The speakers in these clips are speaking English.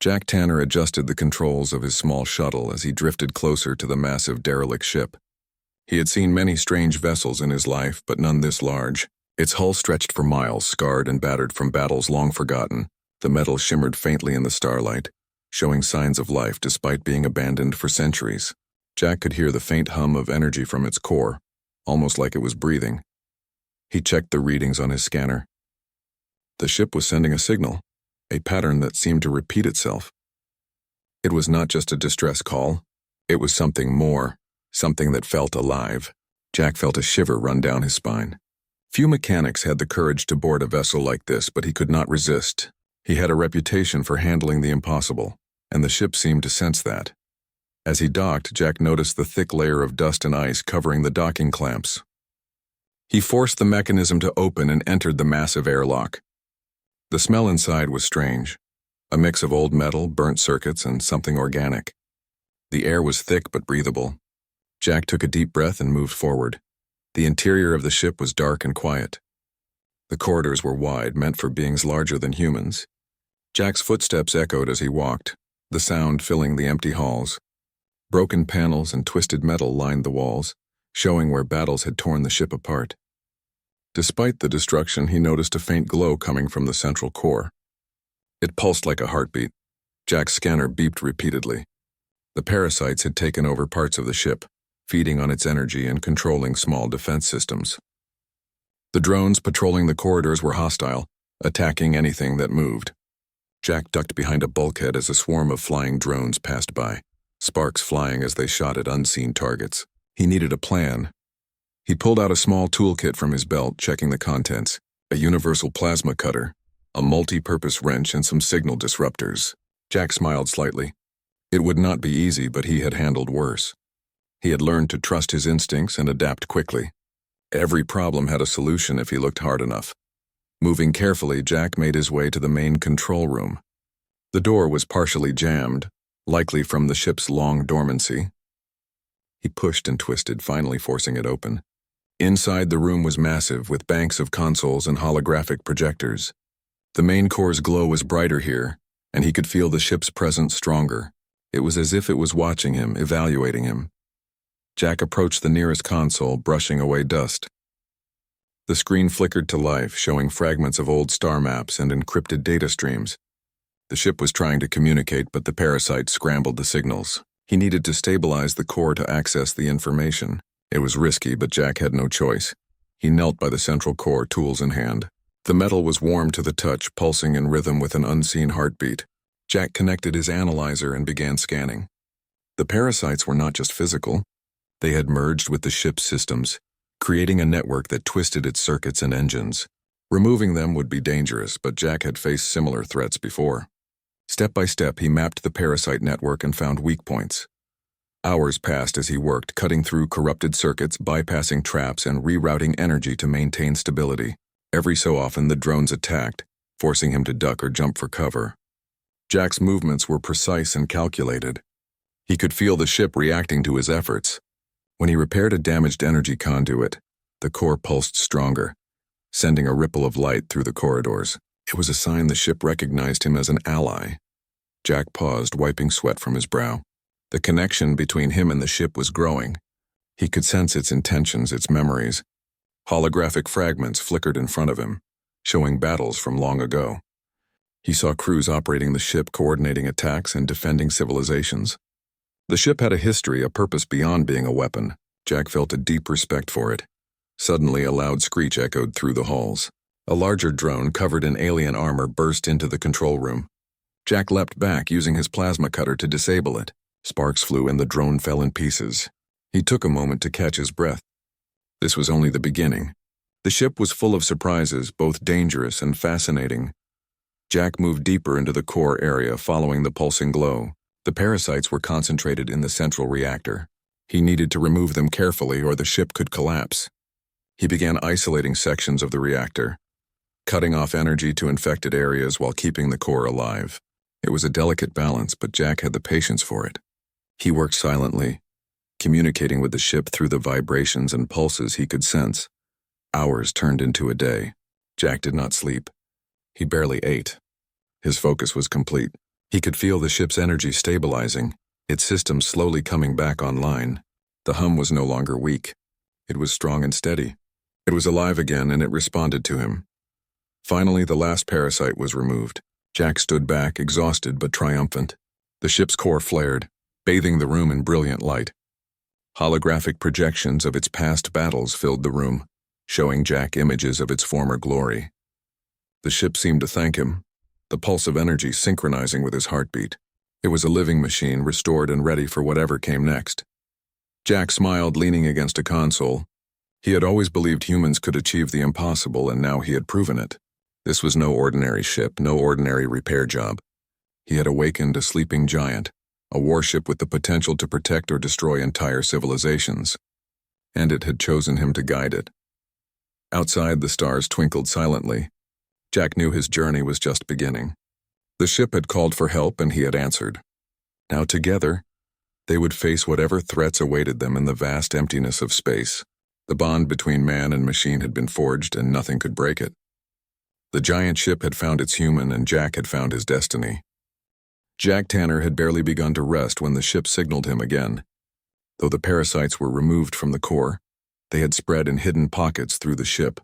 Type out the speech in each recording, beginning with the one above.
Jack Tanner adjusted the controls of his small shuttle as he drifted closer to the massive derelict ship. He had seen many strange vessels in his life, but none this large. Its hull stretched for miles, scarred and battered from battles long forgotten. The metal shimmered faintly in the starlight, showing signs of life despite being abandoned for centuries. Jack could hear the faint hum of energy from its core, almost like it was breathing. He checked the readings on his scanner. The ship was sending a signal, a pattern that seemed to repeat itself. It was not just a distress call. It was something more, something that felt alive. Jack felt a shiver run down his spine. Few mechanics had the courage to board a vessel like this, but he could not resist. He had a reputation for handling the impossible, and the ship seemed to sense that. As he docked, Jack noticed the thick layer of dust and ice covering the docking clamps. He forced the mechanism to open and entered the massive airlock. The smell inside was strange, a mix of old metal, burnt circuits, and something organic. The air was thick but breathable. Jack took a deep breath and moved forward. The interior of the ship was dark and quiet. The corridors were wide, meant for beings larger than humans. Jack's footsteps echoed as he walked, the sound filling the empty halls. Broken panels and twisted metal lined the walls, showing where battles had torn the ship apart. Despite the destruction, he noticed a faint glow coming from the central core. It pulsed like a heartbeat. Jack's scanner beeped repeatedly. The parasites had taken over parts of the ship, feeding on its energy and controlling small defense systems. The drones patrolling the corridors were hostile, attacking anything that moved. Jack ducked behind a bulkhead as a swarm of flying drones passed by, sparks flying as they shot at unseen targets. He needed a plan. He pulled out a small toolkit from his belt, checking the contents: a universal plasma cutter, a multi-purpose wrench, and some signal disruptors. Jack smiled slightly. It would not be easy, but he had handled worse. He had learned to trust his instincts and adapt quickly. Every problem had a solution if he looked hard enough. Moving carefully, Jack made his way to the main control room. The door was partially jammed, likely from the ship's long dormancy. He pushed and twisted, finally forcing it open. Inside, the room was massive, with banks of consoles and holographic projectors. The main core's glow was brighter here, and he could feel the ship's presence stronger. It was as if it was watching him, evaluating him. Jack approached the nearest console, brushing away dust. The screen flickered to life, showing fragments of old star maps and encrypted data streams. The ship was trying to communicate, but the parasites scrambled the signals. He needed to stabilize the core to access the information. It was risky, but Jack had no choice. He knelt by the central core, tools in hand. The metal was warm to the touch, pulsing in rhythm with an unseen heartbeat. Jack connected his analyzer and began scanning. The parasites were not just physical. They had merged with the ship's systems, creating a network that twisted its circuits and engines. Removing them would be dangerous, but Jack had faced similar threats before. Step by step, he mapped the parasite network and found weak points. Hours passed as he worked, cutting through corrupted circuits, bypassing traps, and rerouting energy to maintain stability. Every so often, the drones attacked, forcing him to duck or jump for cover. Jack's movements were precise and calculated. He could feel the ship reacting to his efforts. When he repaired a damaged energy conduit, the core pulsed stronger, sending a ripple of light through the corridors. It was a sign the ship recognized him as an ally. Jack paused, wiping sweat from his brow. The connection between him and the ship was growing. He could sense its intentions, its memories. Holographic fragments flickered in front of him, showing battles from long ago. He saw crews operating the ship, coordinating attacks and defending civilizations. The ship had a history, a purpose beyond being a weapon. Jack felt a deep respect for it. Suddenly, a loud screech echoed through the halls. A larger drone covered in alien armor burst into the control room. Jack leapt back, using his plasma cutter to disable it. Sparks flew and the drone fell in pieces. He took a moment to catch his breath. This was only the beginning. The ship was full of surprises, both dangerous and fascinating. Jack moved deeper into the core area, following the pulsing glow. The parasites were concentrated in the central reactor. He needed to remove them carefully or the ship could collapse. He began isolating sections of the reactor, cutting off energy to infected areas while keeping the core alive. It was a delicate balance, but Jack had the patience for it. He worked silently, communicating with the ship through the vibrations and pulses he could sense. Hours turned into a day. Jack did not sleep. He barely ate. His focus was complete. He could feel the ship's energy stabilizing, its systems slowly coming back online. The hum was no longer weak. It was strong and steady. It was alive again, and it responded to him. Finally, the last parasite was removed. Jack stood back, exhausted but triumphant. The ship's core flared, bathing the room in brilliant light. Holographic projections of its past battles filled the room, showing Jack images of its former glory. The ship seemed to thank him, the pulse of energy synchronizing with his heartbeat. It was a living machine, restored and ready for whatever came next. Jack smiled, leaning against a console. He had always believed humans could achieve the impossible, and now he had proven it. This was no ordinary ship, no ordinary repair job. He had awakened a sleeping giant, a warship with the potential to protect or destroy entire civilizations. And it had chosen him to guide it. Outside, the stars twinkled silently. Jack knew his journey was just beginning. The ship had called for help, and he had answered. Now together, they would face whatever threats awaited them in the vast emptiness of space. The bond between man and machine had been forged, and nothing could break it. The giant ship had found its human, and Jack had found his destiny. Jack Tanner had barely begun to rest when the ship signaled him again. Though the parasites were removed from the core, they had spread in hidden pockets through the ship,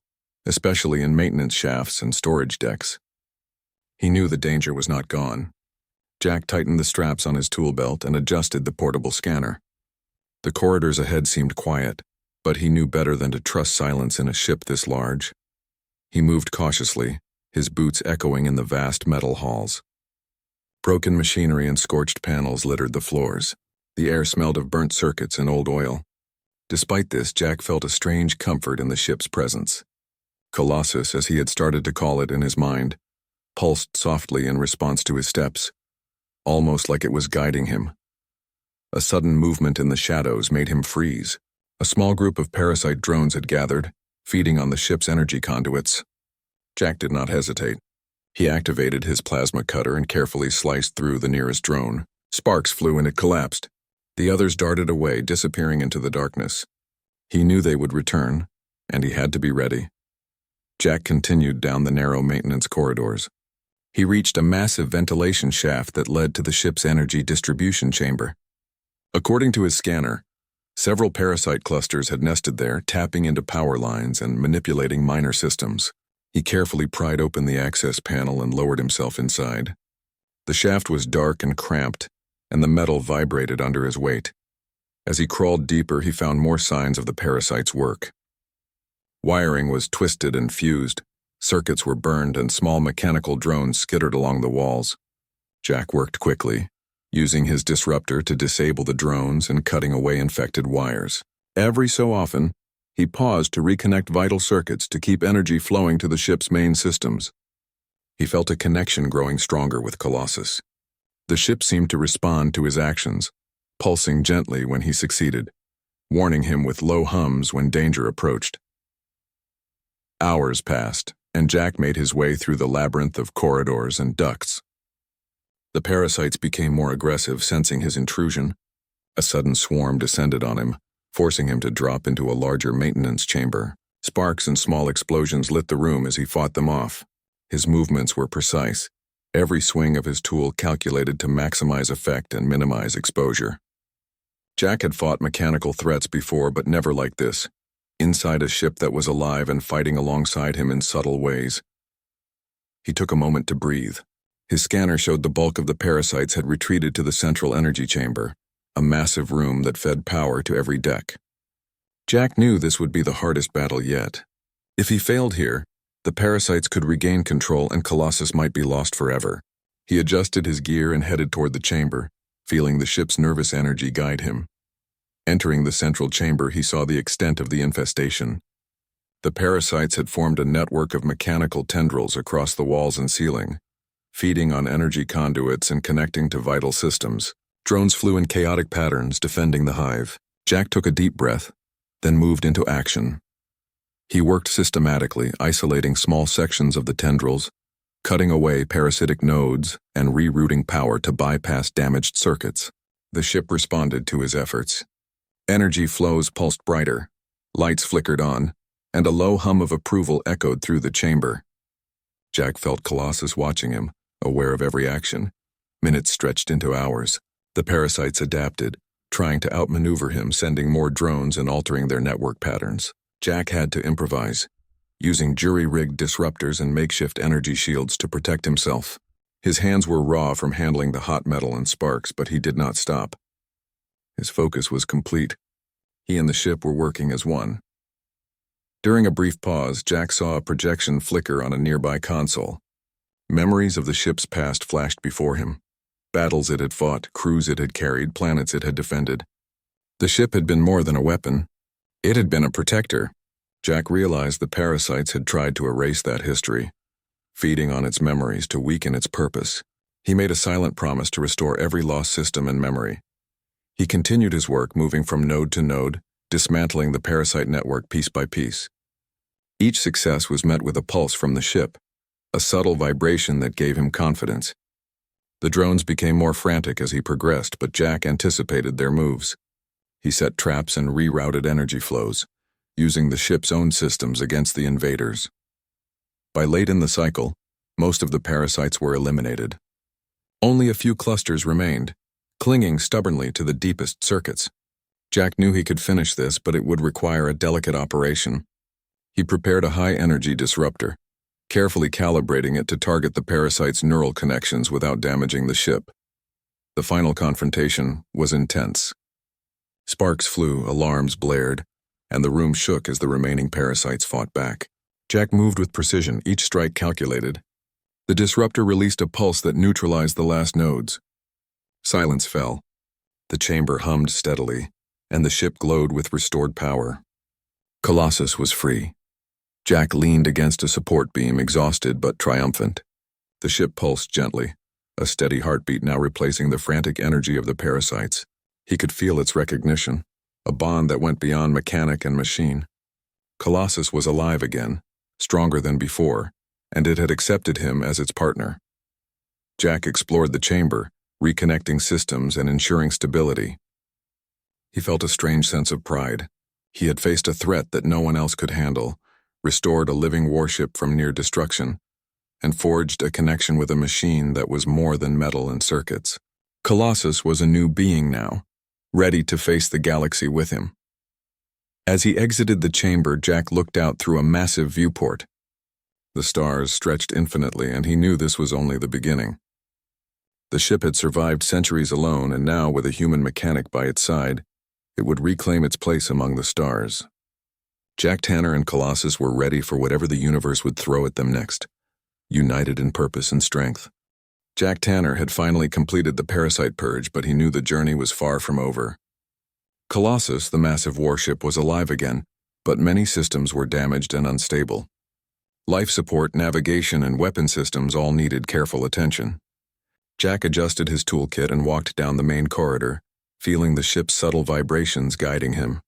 especially in maintenance shafts and storage decks. He knew the danger was not gone. Jack tightened the straps on his tool belt and adjusted the portable scanner. The corridors ahead seemed quiet, but he knew better than to trust silence in a ship this large. He moved cautiously, his boots echoing in the vast metal halls. Broken machinery and scorched panels littered the floors. The air smelled of burnt circuits and old oil. Despite this, Jack felt a strange comfort in the ship's presence. Colossus, as he had started to call it in his mind, pulsed softly in response to his steps, almost like it was guiding him. A sudden movement in the shadows made him freeze. A small group of parasite drones had gathered, feeding on the ship's energy conduits. Jack did not hesitate. He activated his plasma cutter and carefully sliced through the nearest drone. Sparks flew and it collapsed. The others darted away, disappearing into the darkness. He knew they would return, and he had to be ready. Jack continued down the narrow maintenance corridors. He reached a massive ventilation shaft that led to the ship's energy distribution chamber. According to his scanner, several parasite clusters had nested there, tapping into power lines and manipulating minor systems. He carefully pried open the access panel and lowered himself inside. The shaft was dark and cramped, and the metal vibrated under his weight. As he crawled deeper, he found more signs of the parasite's work. Wiring was twisted and fused, circuits were burned, and small mechanical drones skittered along the walls. Jack worked quickly, using his disruptor to disable the drones and cutting away infected wires. Every so often, he paused to reconnect vital circuits to keep energy flowing to the ship's main systems. He felt a connection growing stronger with Colossus. The ship seemed to respond to his actions, pulsing gently when he succeeded, warning him with low hums when danger approached. Hours passed, and Jack made his way through the labyrinth of corridors and ducts. The parasites became more aggressive, sensing his intrusion. A sudden swarm descended on him, forcing him to drop into a larger maintenance chamber. Sparks and small explosions lit the room as he fought them off. His movements were precise, every swing of his tool calculated to maximize effect and minimize exposure. Jack had fought mechanical threats before, but never like this, inside a ship that was alive and fighting alongside him in subtle ways. He took a moment to breathe. His scanner showed the bulk of the parasites had retreated to the central energy chamber, a massive room that fed power to every deck. Jack knew this would be the hardest battle yet. If he failed here, the parasites could regain control and Colossus might be lost forever. He adjusted his gear and headed toward the chamber, feeling the ship's nervous energy guide him. Entering the central chamber, he saw the extent of the infestation. The parasites had formed a network of mechanical tendrils across the walls and ceiling, feeding on energy conduits and connecting to vital systems. Drones flew in chaotic patterns, defending the hive. Jack took a deep breath, then moved into action. He worked systematically, isolating small sections of the tendrils, cutting away parasitic nodes and rerouting power to bypass damaged circuits. The ship responded to his efforts. Energy flows pulsed brighter, lights flickered on, and a low hum of approval echoed through the chamber. Jack felt Colossus watching him, aware of every action, Minutes stretched into hours. The parasites adapted, trying to outmaneuver him, sending more drones and altering their network patterns. Jack had to improvise, using jury-rigged disruptors and makeshift energy shields to protect himself. His hands were raw from handling the hot metal and sparks, but he did not stop. His focus was complete. He and the ship were working as one. During a brief pause, Jack saw a projection flicker on a nearby console. Memories of the ship's past flashed before him. Battles it had fought, crews it had carried, planets it had defended. The ship had been more than a weapon. It had been a protector. Jack realized the parasites had tried to erase that history, feeding on its memories to weaken its purpose. He made a silent promise to restore every lost system and memory. He continued his work, moving from node to node, dismantling the parasite network piece by piece. Each success was met with a pulse from the ship, a subtle vibration that gave him confidence. The drones became more frantic as he progressed, but Jack anticipated their moves. He set traps and rerouted energy flows, using the ship's own systems against the invaders. By late in the cycle, most of the parasites were eliminated. Only a few clusters remained, clinging stubbornly to the deepest circuits. Jack knew he could finish this, but it would require a delicate operation. He prepared a high-energy disruptor, carefully calibrating it to target the parasite's neural connections without damaging the ship. The final confrontation was intense. Sparks flew, alarms blared, and the room shook as the remaining parasites fought back. Jack moved with precision, each strike calculated. The disruptor released a pulse that neutralized the last nodes. Silence fell. The chamber hummed steadily, and the ship glowed with restored power. Colossus was free. Jack leaned against a support beam, exhausted but triumphant. The ship pulsed gently, a steady heartbeat now replacing the frantic energy of the parasites. He could feel its recognition, a bond that went beyond mechanic and machine. Colossus was alive again, stronger than before, and it had accepted him as its partner. Jack explored the chamber, reconnecting systems and ensuring stability. He felt a strange sense of pride. He had faced a threat that no one else could handle, restored a living warship from near destruction, and forged a connection with a machine that was more than metal and circuits. Colossus was a new being now, ready to face the galaxy with him. As he exited the chamber, Jack looked out through a massive viewport. The stars stretched infinitely, and he knew this was only the beginning. The ship had survived centuries alone, and now, with a human mechanic by its side, it would reclaim its place among the stars. Jack Tanner and Colossus were ready for whatever the universe would throw at them next, united in purpose and strength. Jack Tanner had finally completed the parasite purge, but he knew the journey was far from over. Colossus, the massive warship, was alive again, but many systems were damaged and unstable. Life support, navigation, and weapon systems all needed careful attention. Jack adjusted his toolkit and walked down the main corridor, feeling the ship's subtle vibrations guiding him.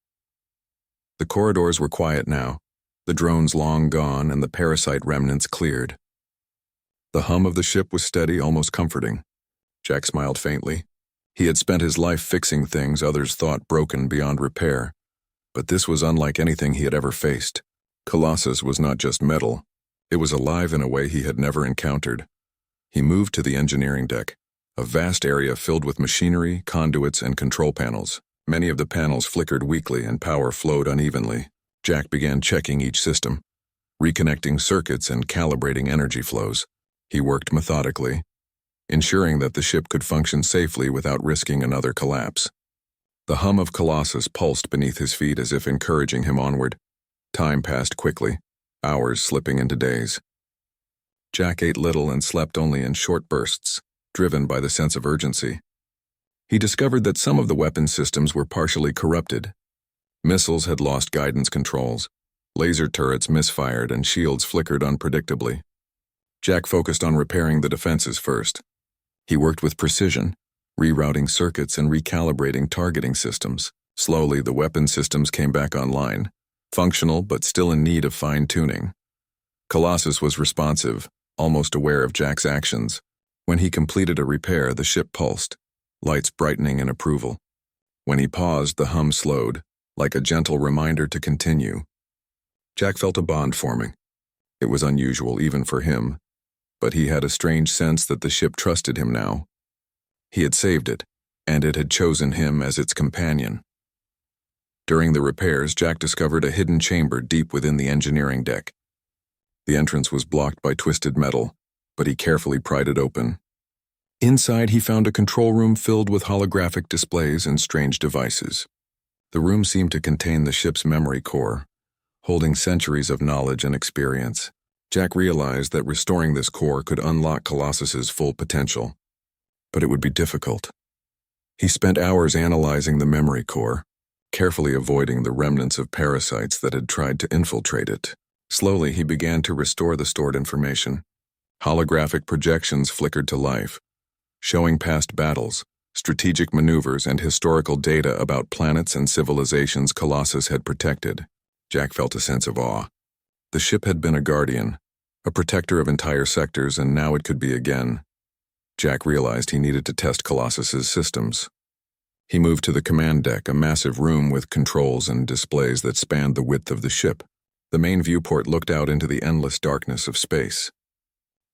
The corridors were quiet now, the drones long gone and the parasite remnants cleared. The hum of the ship was steady, almost comforting. Jack smiled faintly. He had spent his life fixing things others thought broken beyond repair, but this was unlike anything he had ever faced. Colossus was not just metal. It was alive in a way he had never encountered. He moved to the engineering deck, a vast area filled with machinery, conduits, and control panels. Many of the panels flickered weakly and power flowed unevenly. Jack began checking each system, reconnecting circuits and calibrating energy flows. He worked methodically, ensuring that the ship could function safely without risking another collapse. The hum of Colossus pulsed beneath his feet as if encouraging him onward. Time passed quickly, hours slipping into days. Jack ate little and slept only in short bursts, driven by the sense of urgency. He discovered that some of the weapon systems were partially corrupted. Missiles had lost guidance controls, laser turrets misfired, and shields flickered unpredictably. Jack focused on repairing the defenses first. He worked with precision, rerouting circuits and recalibrating targeting systems. Slowly, the weapon systems came back online, functional but still in need of fine-tuning. Colossus was responsive, almost aware of Jack's actions. When he completed a repair, the ship pulsed, lights brightening in approval. When he paused, the hum slowed, like a gentle reminder to continue. Jack felt a bond forming. It was unusual even for him, but he had a strange sense that the ship trusted him now. He had saved it, and it had chosen him as its companion. During the repairs, Jack discovered a hidden chamber deep within the engineering deck. The entrance was blocked by twisted metal, but he carefully pried it open. Inside, he found a control room filled with holographic displays and strange devices. The room seemed to contain the ship's memory core, holding centuries of knowledge and experience. Jack realized that restoring this core could unlock Colossus's full potential, but it would be difficult. He spent hours analyzing the memory core, carefully avoiding the remnants of parasites that had tried to infiltrate it. Slowly, he began to restore the stored information. Holographic projections flickered to life, showing past battles, strategic maneuvers, and historical data about planets and civilizations Colossus had protected. Jack felt a sense of awe. The ship had been a guardian, a protector of entire sectors, and now it could be again. Jack realized he needed to test Colossus's systems. He moved to the command deck, a massive room with controls and displays that spanned the width of the ship. The main viewport looked out into the endless darkness of space.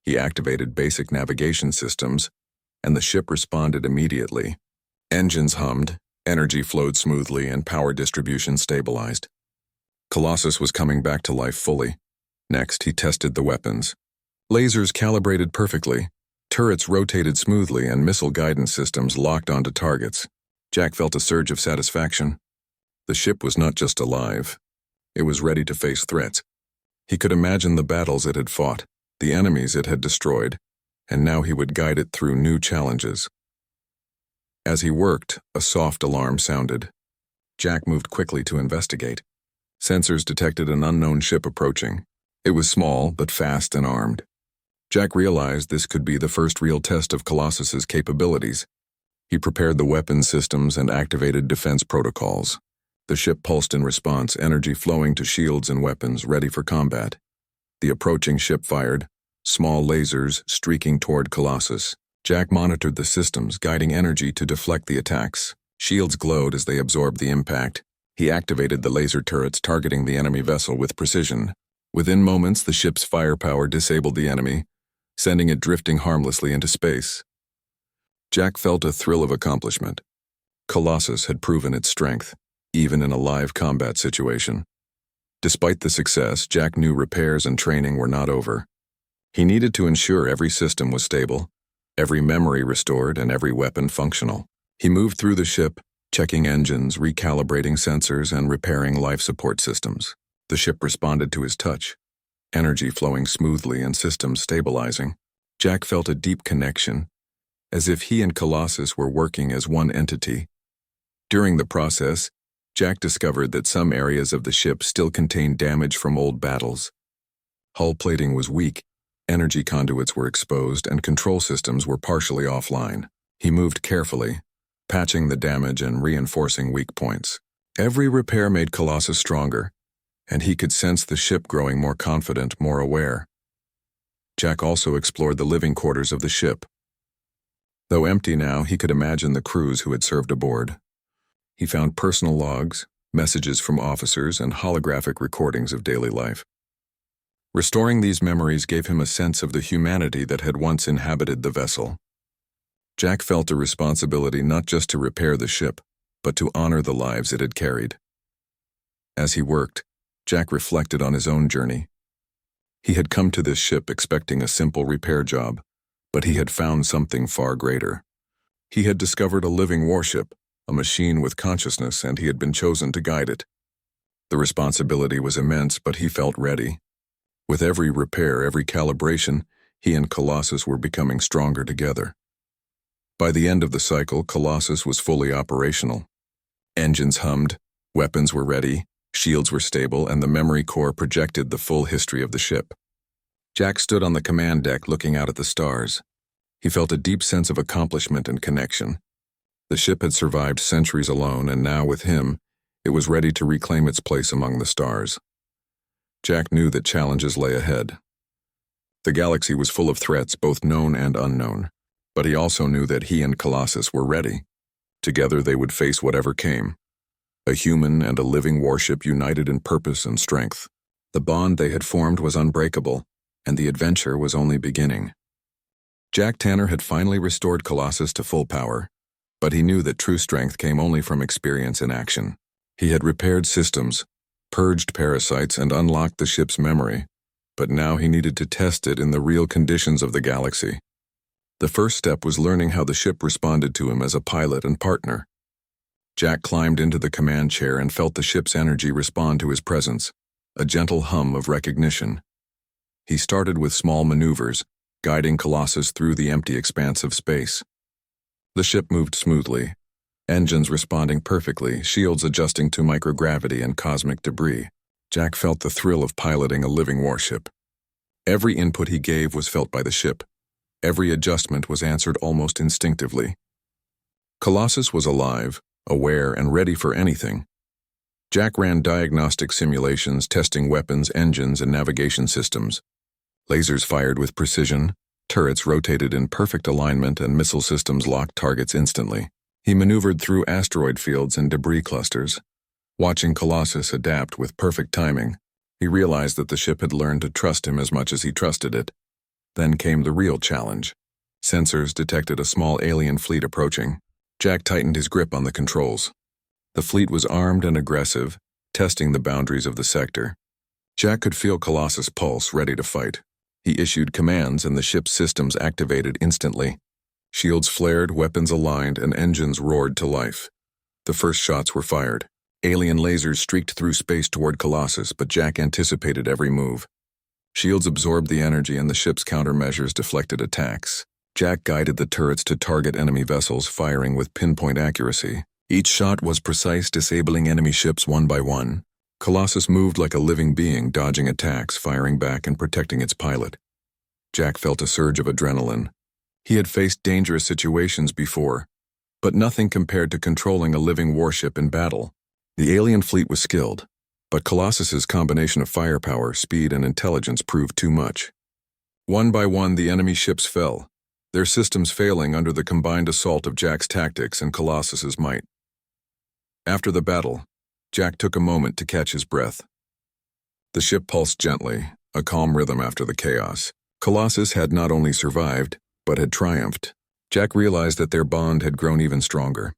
He activated basic navigation systems, and the ship responded immediately. Engines hummed, energy flowed smoothly, and power distribution stabilized. Colossus was coming back to life fully. Next, he tested the weapons. Lasers calibrated perfectly, turrets rotated smoothly, and missile guidance systems locked onto targets. Jack felt a surge of satisfaction. The ship was not just alive. It was ready to face threats. He could imagine the battles it had fought, the enemies it had destroyed, and now he would guide it through new challenges. As he worked, a soft alarm sounded. Jack moved quickly to investigate. Sensors detected an unknown ship approaching. It was small, but fast and armed. Jack realized this could be the first real test of Colossus's capabilities. He prepared the weapons systems and activated defense protocols. The ship pulsed in response, energy flowing to shields and weapons ready for combat. The approaching ship fired, small lasers streaking toward Colossus. Jack monitored the systems, guiding energy to deflect the attacks. Shields glowed as they absorbed the impact. He activated the laser turrets, targeting the enemy vessel with precision. Within moments, the ship's firepower disabled the enemy, sending it drifting harmlessly into space. Jack felt a thrill of accomplishment. Colossus had proven its strength, even in a live combat situation. Despite the success, Jack knew repairs and training were not over. He needed to ensure every system was stable, every memory restored, and every weapon functional. He moved through the ship, checking engines, recalibrating sensors, and repairing life support systems. The ship responded to his touch, energy flowing smoothly and systems stabilizing. Jack felt a deep connection, as if he and Colossus were working as one entity. During the process, Jack discovered that some areas of the ship still contained damage from old battles. Hull plating was weak, energy conduits were exposed, and control systems were partially offline. He moved carefully, patching the damage and reinforcing weak points. Every repair made Colossus stronger, and he could sense the ship growing more confident, more aware. Jack also explored the living quarters of the ship. Though empty now, he could imagine the crews who had served aboard. He found personal logs, messages from officers, and holographic recordings of daily life. Restoring these memories gave him a sense of the humanity that had once inhabited the vessel. Jack felt a responsibility not just to repair the ship, but to honor the lives it had carried. As he worked, Jack reflected on his own journey. He had come to this ship expecting a simple repair job, but he had found something far greater. He had discovered a living warship, a machine with consciousness, and he had been chosen to guide it. The responsibility was immense, but he felt ready. With every repair, every calibration, he and Colossus were becoming stronger together. By the end of the cycle, Colossus was fully operational. Engines hummed, weapons were ready, shields were stable, and the memory core projected the full history of the ship. Jack stood on the command deck looking out at the stars. He felt a deep sense of accomplishment and connection. The ship had survived centuries alone, and now with him, it was ready to reclaim its place among the stars. Jack knew that challenges lay ahead. The galaxy was full of threats, both known and unknown, but he also knew that he and Colossus were ready. Together they would face whatever came. A human and a living warship united in purpose and strength. The bond they had formed was unbreakable, and the adventure was only beginning. Jack Tanner had finally restored Colossus to full power, but he knew that true strength came only from experience in action. He had repaired systems, purged parasites, and unlocked the ship's memory, but now he needed to test it in the real conditions of the galaxy. The first step was learning how the ship responded to him as a pilot and partner. Jack climbed into the command chair and felt the ship's energy respond to his presence, a gentle hum of recognition. He started with small maneuvers, guiding Colossus through the empty expanse of space. The ship moved smoothly, engines responding perfectly, shields adjusting to microgravity and cosmic debris. Jack felt the thrill of piloting a living warship. Every input he gave was felt by the ship. Every adjustment was answered almost instinctively. Colossus was alive, aware, and ready for anything. Jack ran diagnostic simulations testing weapons, engines, and navigation systems. Lasers fired with precision, turrets rotated in perfect alignment, and missile systems locked targets instantly. He maneuvered through asteroid fields and debris clusters. Watching Colossus adapt with perfect timing, he realized that the ship had learned to trust him as much as he trusted it. Then came the real challenge. Sensors detected a small alien fleet approaching. Jack tightened his grip on the controls. The fleet was armed and aggressive, testing the boundaries of the sector. Jack could feel Colossus' pulse, ready to fight. He issued commands and the ship's systems activated instantly. Shields flared, weapons aligned, and engines roared to life. The first shots were fired. Alien lasers streaked through space toward Colossus, but Jack anticipated every move. Shields absorbed the energy and the ship's countermeasures deflected attacks. Jack guided the turrets to target enemy vessels, firing with pinpoint accuracy. Each shot was precise, disabling enemy ships one by one. Colossus moved like a living being, dodging attacks, firing back, and protecting its pilot. Jack felt a surge of adrenaline. He had faced dangerous situations before, but nothing compared to controlling a living warship in battle. The alien fleet was skilled, but Colossus's combination of firepower, speed, and intelligence proved too much. One by one, the enemy ships fell, their systems failing under the combined assault of Jack's tactics and Colossus's might. After the battle, Jack took a moment to catch his breath. The ship pulsed gently, a calm rhythm after the chaos. Colossus had not only survived, but had triumphed. Jack realized that their bond had grown even stronger.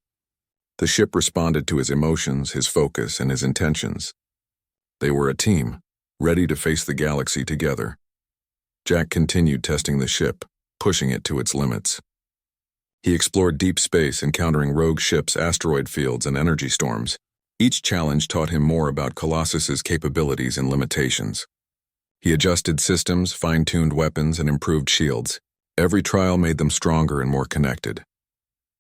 The ship responded to his emotions, his focus, and his intentions. They were a team, ready to face the galaxy together. Jack continued testing the ship, pushing it to its limits. He explored deep space, encountering rogue ships, asteroid fields, and energy storms. Each challenge taught him more about Colossus's capabilities and limitations. He adjusted systems, fine-tuned weapons, and improved shields. Every trial made them stronger and more connected.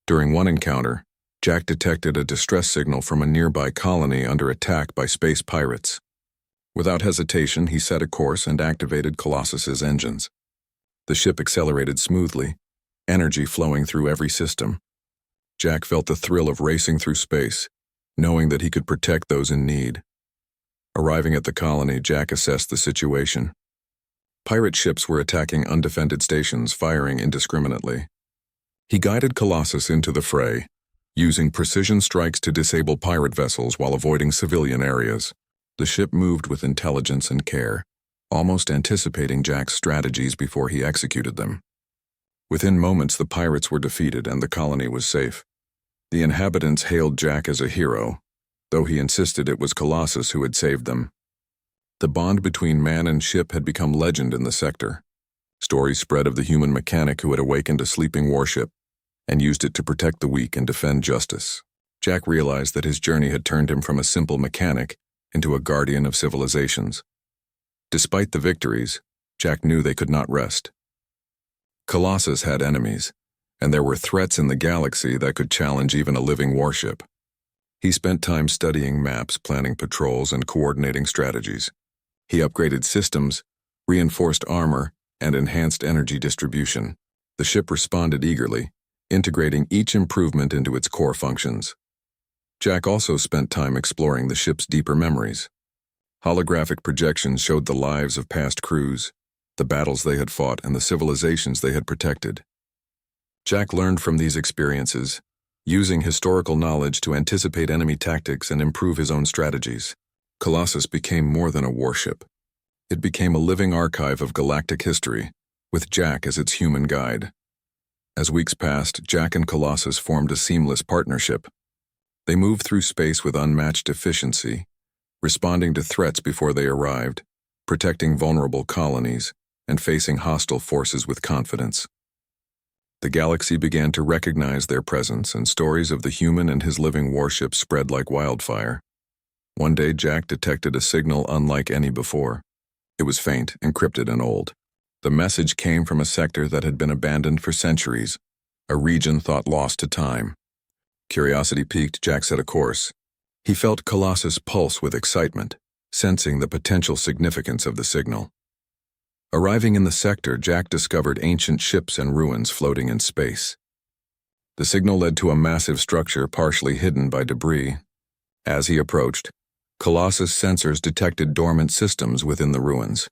During one encounter, Jack detected a distress signal from a nearby colony under attack by space pirates. Without hesitation, he set a course and activated Colossus's engines. The ship accelerated smoothly, energy flowing through every system. Jack felt the thrill of racing through space, knowing that he could protect those in need. Arriving at the colony, Jack assessed the situation. Pirate ships were attacking undefended stations, firing indiscriminately. He guided Colossus into the fray, using precision strikes to disable pirate vessels while avoiding civilian areas. The ship moved with intelligence and care, almost anticipating Jack's strategies before he executed them. Within moments, the pirates were defeated and the colony was safe. The inhabitants hailed Jack as a hero, though he insisted it was Colossus who had saved them. The bond between man and ship had become legend in the sector. Stories spread of the human mechanic who had awakened a sleeping warship and used it to protect the weak and defend justice. Jack realized that his journey had turned him from a simple mechanic into a guardian of civilizations. Despite the victories, Jack knew they could not rest. Colossus had enemies, and there were threats in the galaxy that could challenge even a living warship. He spent time studying maps, planning patrols, and coordinating strategies. He upgraded systems, reinforced armor, and enhanced energy distribution. The ship responded eagerly, integrating each improvement into its core functions. Jack also spent time exploring the ship's deeper memories. Holographic projections showed the lives of past crews, the battles they had fought, and the civilizations they had protected. Jack learned from these experiences, using historical knowledge to anticipate enemy tactics and improve his own strategies. Colossus became more than a warship. It became a living archive of galactic history, with Jack as its human guide. As weeks passed, Jack and Colossus formed a seamless partnership. They moved through space with unmatched efficiency, responding to threats before they arrived, protecting vulnerable colonies, and facing hostile forces with confidence. The galaxy began to recognize their presence, and stories of the human and his living warship spread like wildfire. One day, Jack detected a signal unlike any before. It was faint, encrypted, and old. The message came from a sector that had been abandoned for centuries, a region thought lost to time. Curiosity piqued, Jack set a course. He felt Colossus pulse with excitement, sensing the potential significance of the signal. Arriving in the sector, Jack discovered ancient ships and ruins floating in space. The signal led to a massive structure partially hidden by debris. As he approached, Colossus' sensors detected dormant systems within the ruins.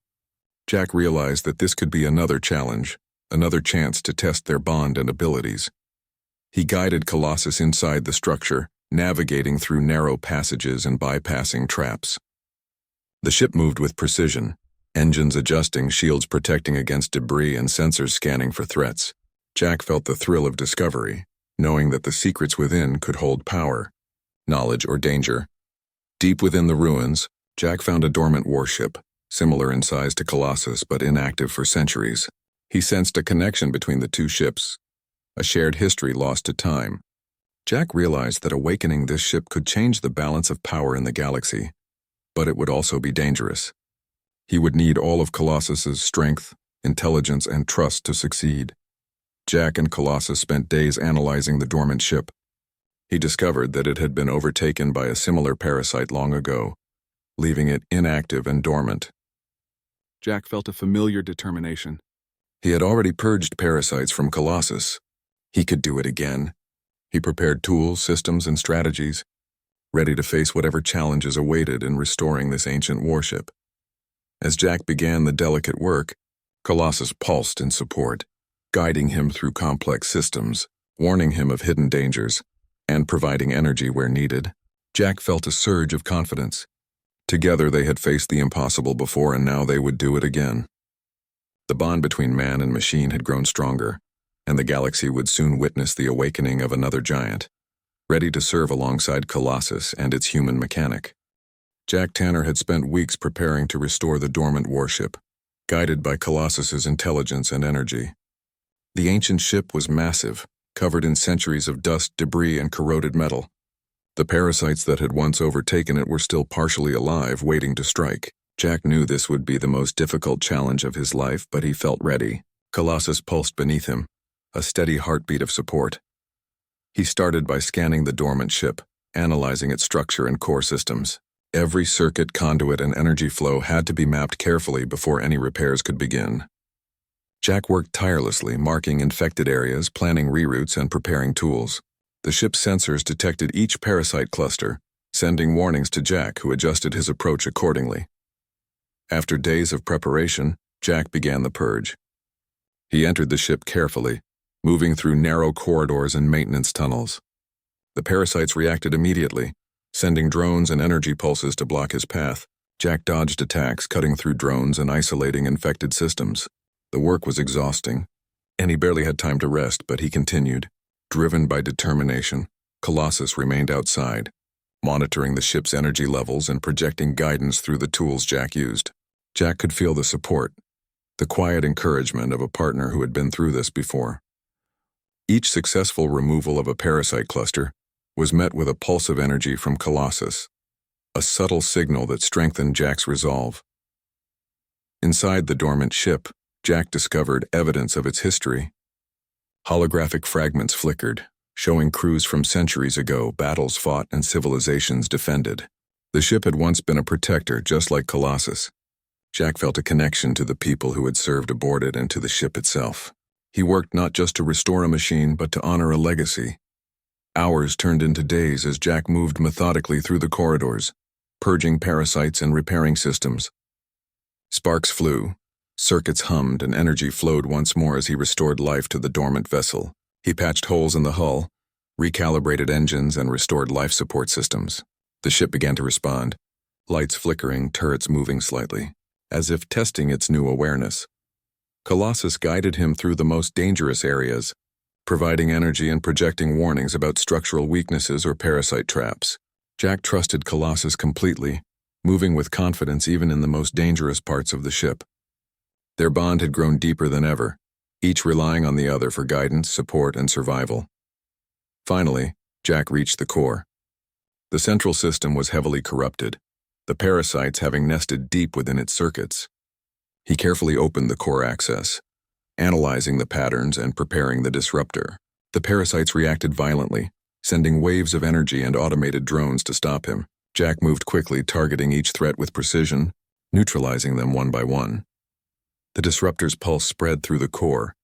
Jack realized that this could be another challenge, another chance to test their bond and abilities. He guided Colossus inside the structure, navigating through narrow passages and bypassing traps. The ship moved with precision, engines adjusting, shields protecting against debris, and sensors scanning for threats. Jack felt the thrill of discovery, knowing that the secrets within could hold power, knowledge, or danger. Deep within the ruins, Jack found a dormant warship, similar in size to Colossus but inactive for centuries. He sensed a connection between the two ships, a shared history lost to time. Jack realized that awakening this ship could change the balance of power in the galaxy, but it would also be dangerous. He would need all of Colossus's strength, intelligence, and trust to succeed. Jack and Colossus spent days analyzing the dormant ship. He discovered that it had been overtaken by a similar parasite long ago, leaving it inactive and dormant. Jack felt a familiar determination. He had already purged parasites from Colossus. He could do it again. He prepared tools, systems, and strategies, ready to face whatever challenges awaited in restoring this ancient warship. As Jack began the delicate work, Colossus pulsed in support, guiding him through complex systems, warning him of hidden dangers, and providing energy where needed. Jack felt a surge of confidence. Together they had faced the impossible before, and now they would do it again. The bond between man and machine had grown stronger, and the galaxy would soon witness the awakening of another giant, ready to serve alongside Colossus and its human mechanic. Jack Tanner had spent weeks preparing to restore the dormant warship, guided by Colossus's intelligence and energy. The ancient ship was massive, covered in centuries of dust, debris, and corroded metal. The parasites that had once overtaken it were still partially alive, waiting to strike. Jack knew this would be the most difficult challenge of his life, but he felt ready. Colossus pulsed beneath him, a steady heartbeat of support. He started by scanning the dormant ship, analyzing its structure and core systems. Every circuit, conduit, and energy flow had to be mapped carefully before any repairs could begin. Jack worked tirelessly, marking infected areas, planning reroutes, and preparing tools. The ship's sensors detected each parasite cluster, sending warnings to Jack, who adjusted his approach accordingly. After days of preparation, Jack began the purge. He entered the ship carefully, moving through narrow corridors and maintenance tunnels. The parasites reacted immediately, sending drones and energy pulses to block his path. Jack dodged attacks, cutting through drones and isolating infected systems. The work was exhausting, and he barely had time to rest, but he continued. Driven by determination, Colossus remained outside, monitoring the ship's energy levels and projecting guidance through the tools Jack used. Jack could feel the support, the quiet encouragement of a partner who had been through this before. Each successful removal of a parasite cluster was met with a pulse of energy from Colossus, a subtle signal that strengthened Jack's resolve. Inside the dormant ship, Jack discovered evidence of its history. Holographic fragments flickered, showing crews from centuries ago, battles fought and civilizations defended. The ship had once been a protector, just like Colossus. Jack felt a connection to the people who had served aboard it and to the ship itself. He worked not just to restore a machine, but to honor a legacy. Hours turned into days as Jack moved methodically through the corridors, purging parasites and repairing systems. Sparks flew, circuits hummed, and energy flowed once more as he restored life to the dormant vessel. He patched holes in the hull, recalibrated engines, and restored life support systems. The ship began to respond, lights flickering, turrets moving slightly, as if testing its new awareness. Colossus guided him through the most dangerous areas, providing energy and projecting warnings about structural weaknesses or parasite traps. Jack trusted Colossus completely, moving with confidence even in the most dangerous parts of the ship. Their bond had grown deeper than ever, each relying on the other for guidance, support, and survival. Finally, Jack reached the core. The central system was heavily corrupted, the parasites having nested deep within its circuits. He carefully opened the core access, analyzing the patterns and preparing the disruptor. The parasites reacted violently, sending waves of energy and automated drones to stop him. Jack moved quickly, targeting each threat with precision, neutralizing them one by one. The disruptor's pulse spread through the core,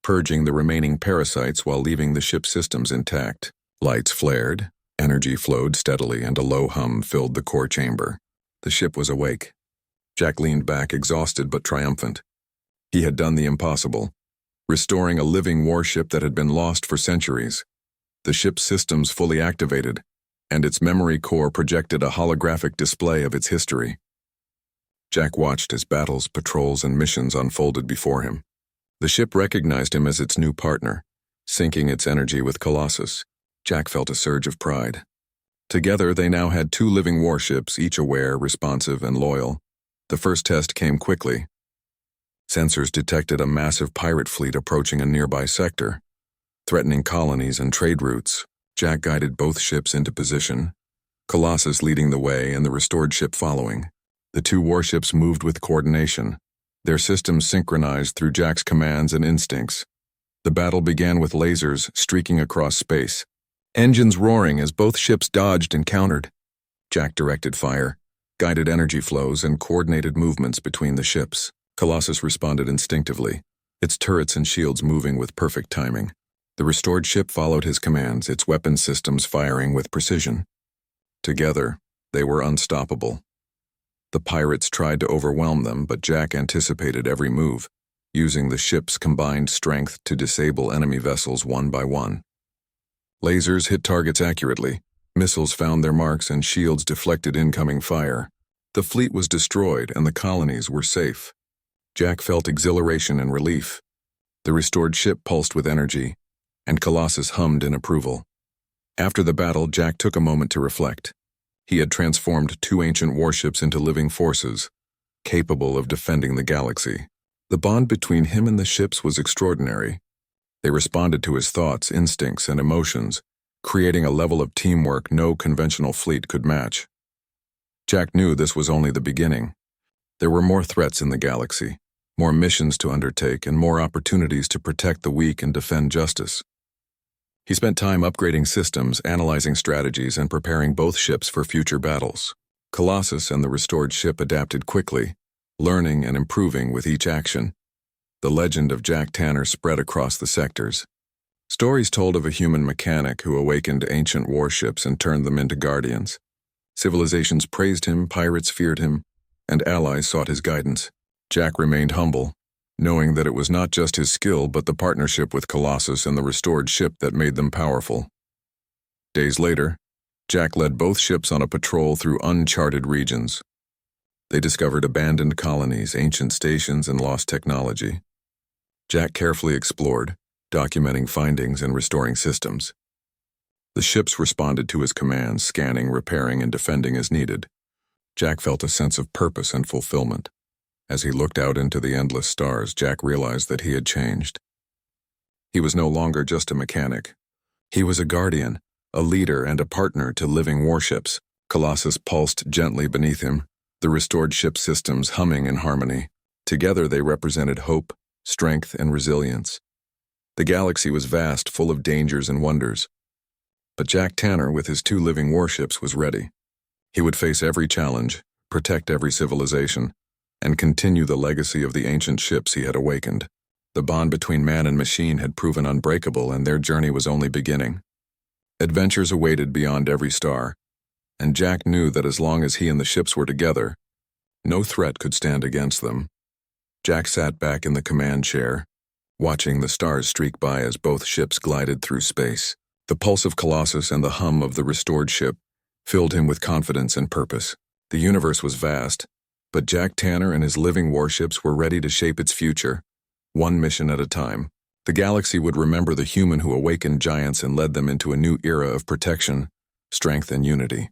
purging the remaining parasites while leaving the ship's systems intact. Lights flared, energy flowed steadily, and a low hum filled the core chamber. The ship was awake. Jack leaned back, exhausted but triumphant. He had done the impossible, restoring a living warship that had been lost for centuries. The ship's systems fully activated, and its memory core projected a holographic display of its history. Jack watched as battles, patrols, and missions unfolded before him. The ship recognized him as its new partner, syncing its energy with Colossus. Jack felt a surge of pride. Together, they now had 2 living warships, each aware, responsive, and loyal. The first test came quickly. Sensors detected a massive pirate fleet approaching a nearby sector, threatening colonies and trade routes. Jack guided both ships into position, Colossus leading the way and the restored ship following. The 2 warships moved with coordination, their systems synchronized through Jack's commands and instincts. The battle began with lasers streaking across space, engines roaring as both ships dodged and countered. Jack directed fire, guided energy flows, and coordinated movements between the ships. Colossus responded instinctively, its turrets and shields moving with perfect timing. The restored ship followed his commands, its weapon systems firing with precision. Together, they were unstoppable. The pirates tried to overwhelm them, but Jack anticipated every move, using the ship's combined strength to disable enemy vessels one by one. Lasers hit targets accurately, missiles found their marks, and shields deflected incoming fire. The fleet was destroyed, and the colonies were safe. Jack felt exhilaration and relief. The restored ship pulsed with energy, and Colossus hummed in approval. After the battle, Jack took a moment to reflect. He had transformed 2 ancient warships into living forces, capable of defending the galaxy. The bond between him and the ships was extraordinary. They responded to his thoughts, instincts, and emotions, creating a level of teamwork no conventional fleet could match. Jack knew this was only the beginning. There were more threats in the galaxy, more missions to undertake, and more opportunities to protect the weak and defend justice. He spent time upgrading systems, analyzing strategies, and preparing both ships for future battles. Colossus and the restored ship adapted quickly, learning and improving with each action. The legend of Jack Tanner spread across the sectors. Stories told of a human mechanic who awakened ancient warships and turned them into guardians. Civilizations praised him, pirates feared him, and allies sought his guidance. Jack remained humble, knowing that it was not just his skill but the partnership with Colossus and the restored ship that made them powerful. Days later, Jack led both ships on a patrol through uncharted regions. They discovered abandoned colonies, ancient stations, and lost technology. Jack carefully explored, documenting findings and restoring systems. The ships responded to his commands, scanning, repairing, and defending as needed. Jack felt a sense of purpose and fulfillment. As he looked out into the endless stars, Jack realized that he had changed. He was no longer just a mechanic. He was a guardian, a leader, and a partner to living warships. Colossus pulsed gently beneath him, the restored ship systems humming in harmony. Together they represented hope, strength, and resilience. The galaxy was vast, full of dangers and wonders. But Jack Tanner, with his 2 living warships, was ready. He would face every challenge, protect every civilization, and continue the legacy of the ancient ships he had awakened. The bond between man and machine had proven unbreakable, and their journey was only beginning. Adventures awaited beyond every star, and Jack knew that as long as he and the ships were together, no threat could stand against them. Jack sat back in the command chair, watching the stars streak by as both ships glided through space. The pulse of Colossus and the hum of the restored ship filled him with confidence and purpose. The universe was vast, but Jack Tanner and his living warships were ready to shape its future, one mission at a time. The galaxy would remember the human who awakened giants and led them into a new era of protection, strength, and unity.